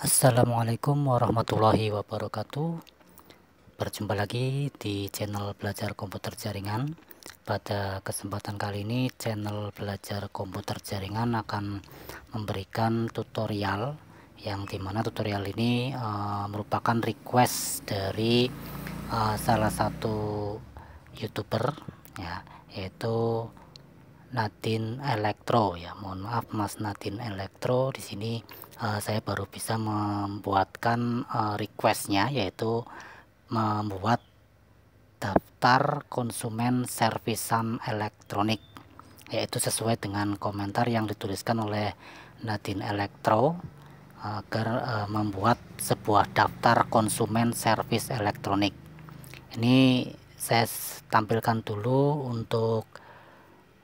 Assalamualaikum warahmatullahi wabarakatuh. Berjumpa lagi di channel belajar komputer jaringan. Pada kesempatan kali ini channel belajar komputer jaringan akan memberikan tutorial yang dimana tutorial ini merupakan request dari salah satu YouTuber, ya, yaitu Nadine Elektro. Ya, mohon maaf Mas Nadine Elektro, di sini saya baru bisa membuatkan requestnya, yaitu membuat daftar konsumen servisan elektronik, yaitu sesuai dengan komentar yang dituliskan oleh Nadine Elektro agar membuat sebuah daftar konsumen servis elektronik. Ini saya tampilkan dulu untuk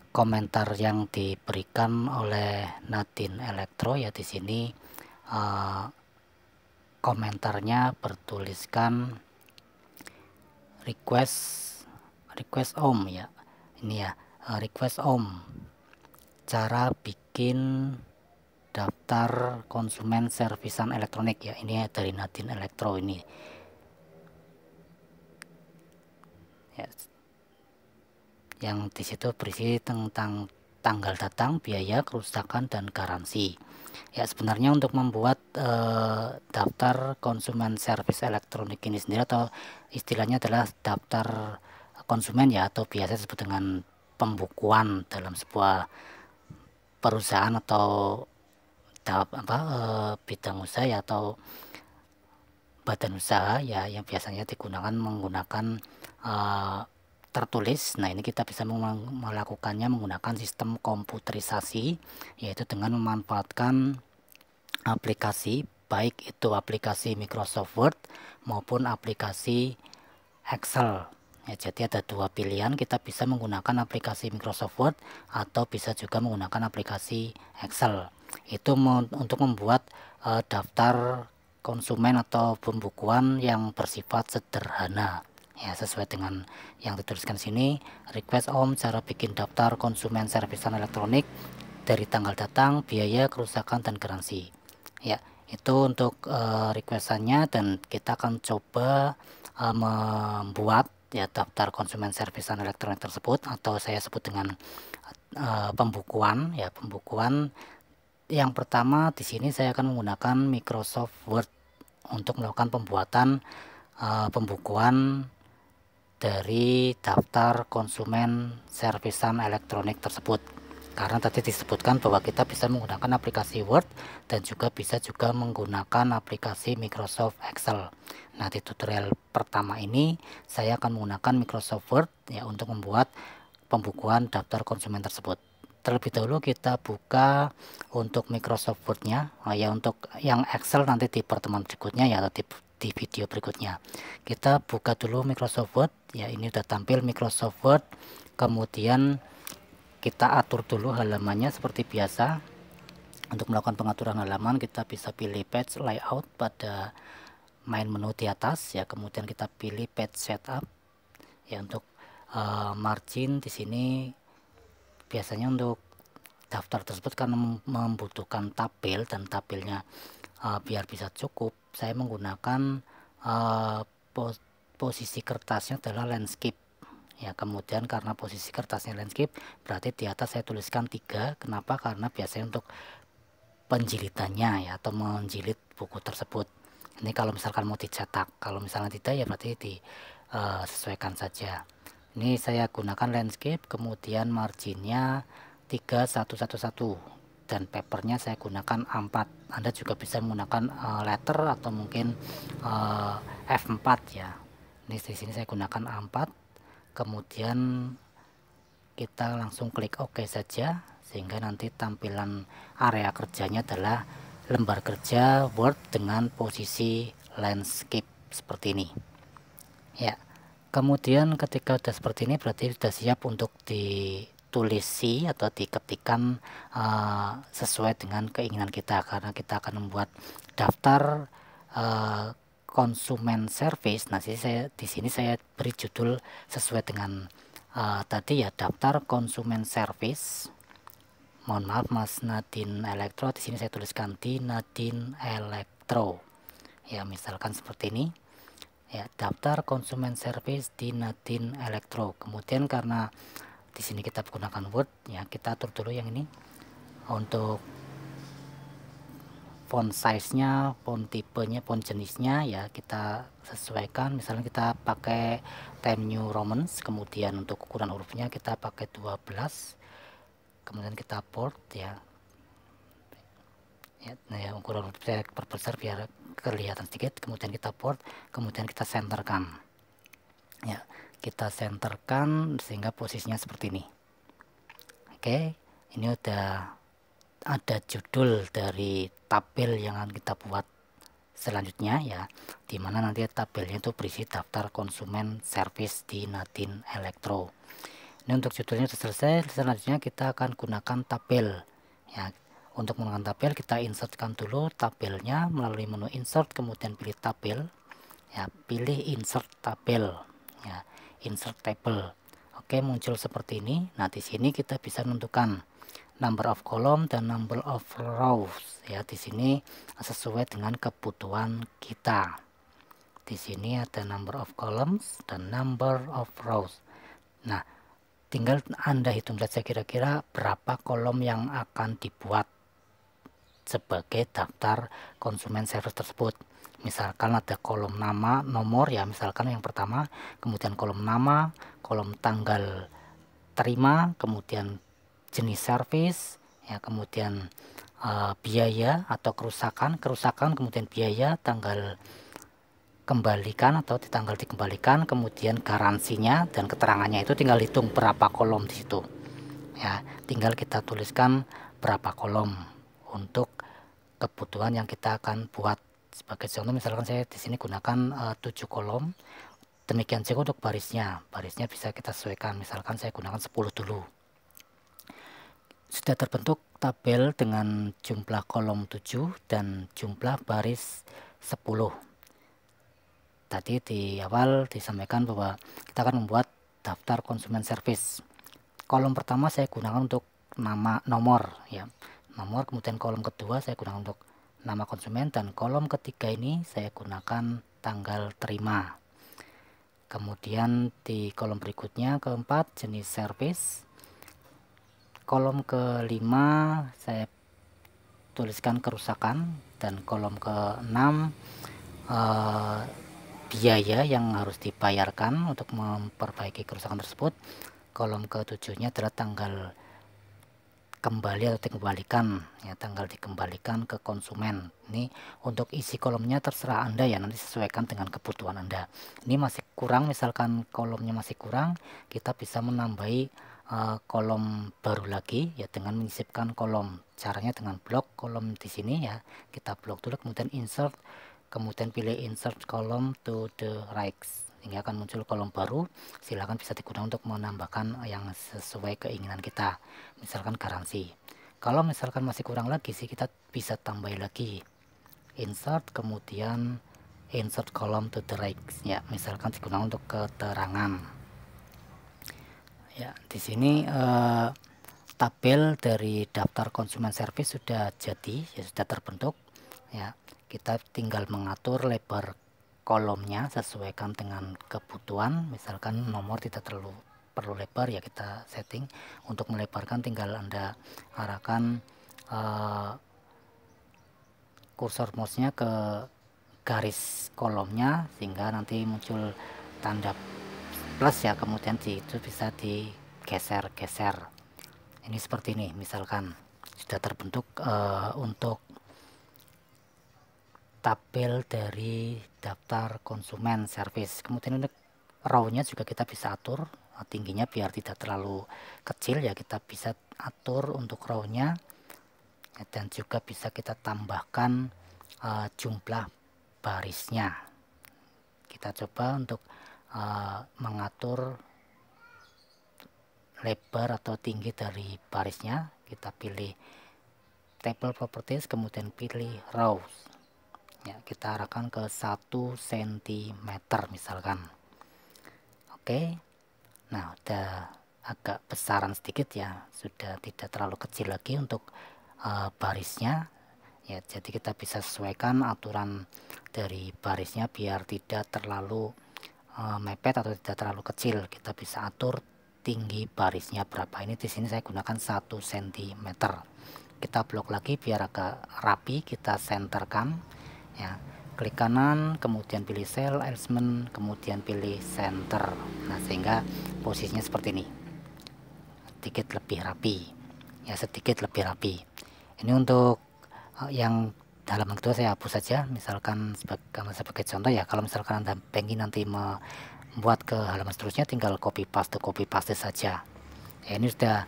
komentar yang diberikan oleh Nadine Elektro. Ya, di sini komentarnya bertuliskan request Om, ya. Ini ya, request Om, cara bikin daftar konsumen servisan elektronik. Ya, ini dari Nadine Elektro ini. Ya, yang di situ berisi tentang tanggal datang, biaya, kerusakan, dan garansi. Ya, sebenarnya untuk membuat daftar konsumen servis elektronik ini sendiri, atau istilahnya adalah daftar konsumen, ya, atau biasa disebut dengan pembukuan dalam sebuah perusahaan atau bidang usaha, ya, atau badan usaha, ya, yang biasanya digunakan menggunakan tertulis. Nah, ini kita bisa melakukannya menggunakan sistem komputerisasi, yaitu dengan memanfaatkan aplikasi, baik itu aplikasi Microsoft Word maupun aplikasi Excel. Ya, jadi ada dua pilihan, kita bisa menggunakan aplikasi Microsoft Word atau bisa juga menggunakan aplikasi Excel. Itu untuk membuat daftar konsumen atau pembukuan yang bersifat sederhana. Ya, sesuai dengan yang dituliskan sini, request Om, cara bikin daftar konsumen servisan elektronik dari tanggal datang, biaya, kerusakan, dan garansi. Ya, itu untuk requestannya, dan kita akan coba membuat, ya, daftar konsumen servisan elektronik tersebut, atau saya sebut dengan pembukuan. Ya, pembukuan yang pertama di sini saya akan menggunakan Microsoft Word untuk melakukan pembuatan pembukuan dari daftar konsumen servisan elektronik tersebut. Karena tadi disebutkan bahwa kita bisa menggunakan aplikasi Word dan juga bisa menggunakan aplikasi Microsoft Excel. Nah, di tutorial pertama ini saya akan menggunakan Microsoft Word, ya, untuk membuat pembukuan daftar konsumen tersebut. Terlebih dahulu kita buka untuk Microsoft Word-nya. Ya, untuk yang Excel nanti di pertemuan berikutnya, ya, atau di video berikutnya. Kita buka dulu Microsoft Word. Ya, ini udah tampil Microsoft Word. Kemudian kita atur dulu halamannya seperti biasa. Untuk melakukan pengaturan halaman, kita bisa pilih page layout pada main menu di atas, ya. Kemudian kita pilih page setup. Ya, untuk margin di sini biasanya untuk daftar tersebut karena membutuhkan tabel, dan tabelnya biar bisa cukup, saya menggunakan posisi kertasnya adalah landscape. Ya, kemudian karena posisi kertasnya landscape, berarti di atas saya tuliskan 3. Kenapa? Karena biasanya untuk penjilitannya, ya, atau menjilid buku tersebut. Ini kalau misalkan mau dicetak, kalau misalnya tidak, ya berarti disesuaikan saja. Ini saya gunakan landscape, kemudian marginnya 3111, dan papernya saya gunakan A4. Anda juga bisa menggunakan letter atau mungkin F4, ya. Ini di sini saya gunakan A4. Kemudian kita langsung klik OK saja, sehingga nanti tampilan area kerjanya adalah lembar kerja Word dengan posisi landscape seperti ini. Ya, kemudian ketika sudah seperti ini, berarti sudah siap untuk ditulisi atau diketikkan sesuai dengan keinginan kita, karena kita akan membuat daftar konsumen service. Nah, di sini saya beri judul sesuai dengan tadi, ya, daftar konsumen service. Mohon maaf Mas Nadine Elektro, di sini saya tuliskan di Nadine Elektro. Ya, misalkan seperti ini. Ya, daftar konsumen service di Nadine Elektro. Kemudian karena di sini kita menggunakan Word, ya kita atur dulu yang ini untuk font size-nya, font tipenya, font jenisnya ya kita sesuaikan. Misalnya kita pakai Times New Roman, kemudian untuk ukuran hurufnya kita pakai 12. Kemudian kita bold ya. Nah ya, ukuran huruf saya perbesar biar kelihatan sedikit. Kemudian kita bold, kemudian kita centerkan. Ya, kita centerkan sehingga posisinya seperti ini. Oke, ini udah ada judul dari tabel yang akan kita buat selanjutnya ya, dimana nanti tabelnya itu berisi daftar konsumen servis di Nadine Elektro. Ini untuk judulnya sudah selesai. Selanjutnya kita akan gunakan tabel ya. Untuk menggunakan tabel kita insertkan dulu tabelnya melalui menu insert, kemudian pilih tabel ya, pilih insert tabel ya, insert table. Oke, muncul seperti ini. Nah, di sini kita bisa menentukan number of column dan number of rows ya. Di sini sesuai dengan kebutuhan kita. Di sini ada number of columns dan number of rows. Nah, tinggal Anda hitung saja kira-kira berapa kolom yang akan dibuat sebagai daftar konsumen service tersebut. Misalkan ada kolom nama, nomor ya, misalkan yang pertama, kemudian kolom nama, kolom tanggal terima, kemudian jenis service ya, kemudian biaya atau kerusakan, kemudian biaya, tanggal kembalikan atau di tanggal dikembalikan, kemudian garansinya dan keterangannya. Itu tinggal hitung berapa kolom di situ ya, tinggal kita tuliskan berapa kolom untuk kebutuhan yang kita akan buat. Sebagai contoh misalkan saya di sini gunakan 7 kolom. Demikian juga untuk barisnya bisa kita sesuaikan, misalkan saya gunakan 10 dulu. Sudah terbentuk tabel dengan jumlah kolom 7 dan jumlah baris 10. Tadi di awal disampaikan bahwa kita akan membuat daftar konsumen service. Kolom pertama saya gunakan untuk nama, nomor ya, nomor. Kemudian kolom kedua saya gunakan untuk nama konsumen, dan kolom ketiga ini saya gunakan tanggal terima. Kemudian di kolom berikutnya keempat jenis service. Kolom kelima saya tuliskan kerusakan, dan kolom keenam biaya yang harus dibayarkan untuk memperbaiki kerusakan tersebut. Kolom ketujuhnya adalah tanggal kembali atau dikembalikan ya, tanggal dikembalikan ke konsumen. Ini untuk isi kolomnya terserah Anda ya, nanti sesuaikan dengan kebutuhan Anda. Ini masih kurang, misalkan kolomnya masih kurang, kita bisa menambahi kolom baru lagi ya dengan menyisipkan kolom. Caranya dengan blok kolom di sini ya, kita blok dulu, kemudian insert, kemudian pilih insert column to the right, sehingga akan muncul kolom baru. Silakan bisa digunakan untuk menambahkan yang sesuai keinginan kita, misalkan garansi. Kalau misalkan masih kurang lagi sih, kita bisa tambah lagi insert, kemudian insert column to the right ya, misalkan digunakan untuk keterangan ya. Di sini tabel dari daftar konsumen service sudah jadi ya, sudah terbentuk ya. Kita tinggal mengatur lebar kolomnya sesuaikan dengan kebutuhan. Misalkan nomor tidak terlalu perlu lebar ya, kita setting untuk melebarkan, tinggal Anda arahkan kursor mouse-nya ke garis kolomnya sehingga nanti muncul tanda plus ya, kemudian itu bisa digeser-geser. Ini seperti ini, misalkan sudah terbentuk untuk tabel dari daftar konsumen service. Kemudian untuk row-nya juga kita bisa atur tingginya biar tidak terlalu kecil ya, kita bisa atur untuk row-nya, dan juga bisa kita tambahkan jumlah barisnya. Kita coba untuk mengatur lebar atau tinggi dari barisnya. Kita pilih table properties, kemudian pilih rows ya, kita arahkan ke 1 cm misalkan. Oke, nah udah agak besaran sedikit ya, sudah tidak terlalu kecil lagi untuk barisnya ya. Jadi kita bisa sesuaikan aturan dari barisnya biar tidak terlalu mepet atau tidak terlalu kecil. Kita bisa atur tinggi barisnya berapa. Ini di sini saya gunakan 1 cm. Kita blok lagi biar agak rapi, kita senterkan ya. Klik kanan, kemudian pilih cell alignment, kemudian pilih center. Nah, sehingga posisinya seperti ini, sedikit lebih rapi ya, sedikit lebih rapi. Ini untuk yang halaman kedua saya hapus saja, misalkan sebagai contoh ya. Kalau misalkan Anda pengen nanti membuat ke halaman seterusnya, tinggal copy paste saja ya. Ini sudah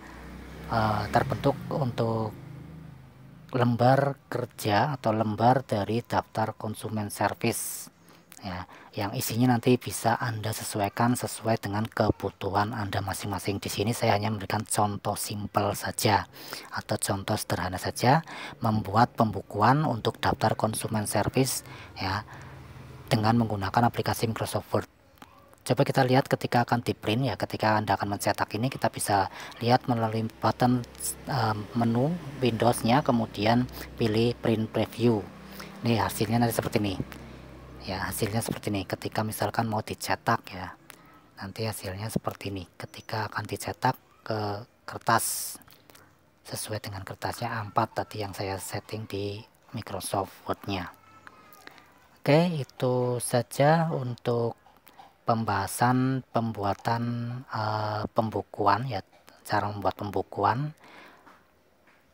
terbentuk untuk lembar kerja atau lembar dari daftar konsumen service ya, yang isinya nanti bisa Anda sesuaikan sesuai dengan kebutuhan Anda masing-masing. Di sini saya hanya memberikan contoh simpel saja atau contoh sederhana saja membuat pembukuan untuk daftar konsumen service ya dengan menggunakan aplikasi Microsoft Word. Coba kita lihat ketika akan di print ya, ketika Anda akan mencetak ini, kita bisa lihat melalui button menu Windows-nya, kemudian pilih print preview. Nih hasilnya nanti seperti ini ya, hasilnya seperti ini ketika misalkan mau dicetak ya, nanti hasilnya seperti ini ketika akan dicetak ke kertas sesuai dengan kertasnya A4 tadi yang saya setting di Microsoft Word-nya. Oke, itu saja untuk pembahasan pembuatan pembukuan ya, cara membuat pembukuan.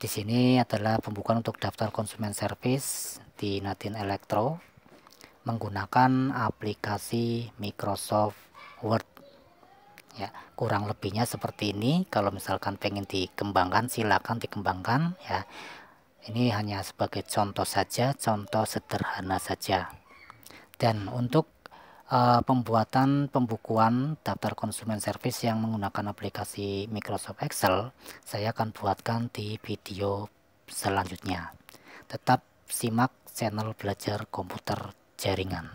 Di sini adalah pembukuan untuk daftar konsumen service di Nadine Elektro menggunakan aplikasi Microsoft Word ya. Kurang lebihnya seperti ini. Kalau misalkan pengen dikembangkan, silakan dikembangkan ya. Ini hanya sebagai contoh saja, contoh sederhana saja. Dan untuk pembuatan pembukuan daftar konsumen service yang menggunakan aplikasi Microsoft Excel, saya akan buatkan di video selanjutnya. Tetap simak channel belajar komputer jaringan.